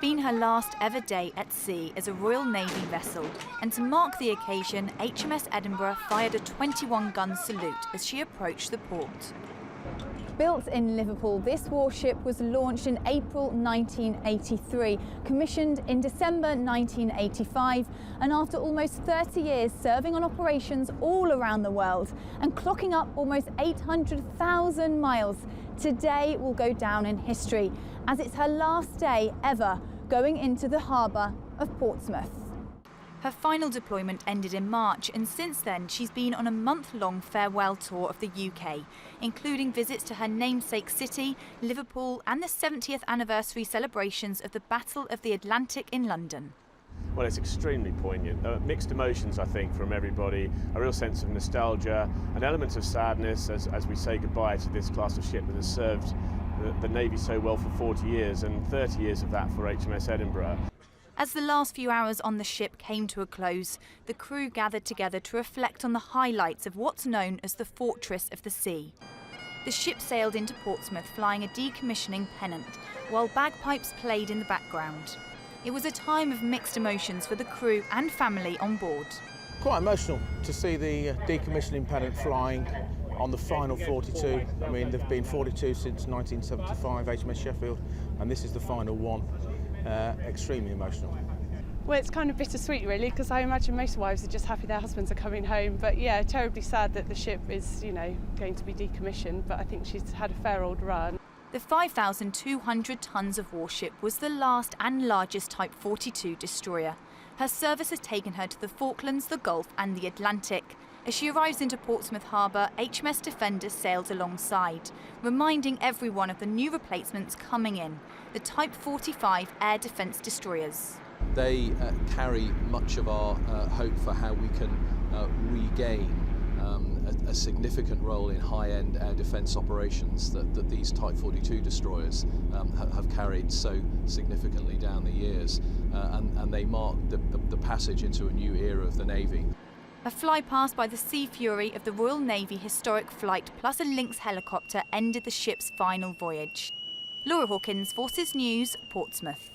been her last ever day at sea as a Royal Navy vessel, and to mark the occasion, HMS Edinburgh fired a 21-gun salute as she approached the port. Built in Liverpool, this warship was launched in April 1983, commissioned in December 1985, and after almost 30 years serving on operations all around the world and clocking up almost 800,000 miles, today will go down in history as it's her last day ever going into the harbour of Portsmouth. Her final deployment ended in March, and since then she's been on a month-long farewell tour of the UK, including visits to her namesake city, Liverpool, and the 70th anniversary celebrations of the Battle of the Atlantic in London. Well, it's extremely poignant. There are mixed emotions, I think, from everybody, a real sense of nostalgia, an element of sadness as we say goodbye to this class of ship that has served the Navy so well for 40 years, and 30 years of that for HMS Edinburgh. As the last few hours on the ship came to a close, the crew gathered together to reflect on the highlights of what's known as the Fortress of the Sea. The ship sailed into Portsmouth flying a decommissioning pennant, while bagpipes played in the background. It was a time of mixed emotions for the crew and family on board. Quite emotional to see the decommissioning pennant flying on the final 42. I mean, there have been 42 since 1975, HMS Sheffield, and this is the final one. Extremely emotional. Well, it's kind of bittersweet really, because I imagine most wives are just happy their husbands are coming home, but yeah, terribly sad that the ship is, going to be decommissioned, but I think she's had a fair old run. The 5,200 tonnes of warship was the last and largest Type 42 destroyer. Her service has taken her to the Falklands, the Gulf and the Atlantic. As she arrives into Portsmouth Harbour, HMS Defender sails alongside, reminding everyone of the new replacements coming in, the Type 45 air defence destroyers. They carry much of our hope for how we can regain a significant role in high-end air defence operations that these Type 42 destroyers have carried so significantly down the years, and they mark the passage into a new era of the Navy. A flypast by the Sea Fury of the Royal Navy Historic Flight plus a Lynx helicopter ended the ship's final voyage. Laura Hawkins, Forces News, Portsmouth.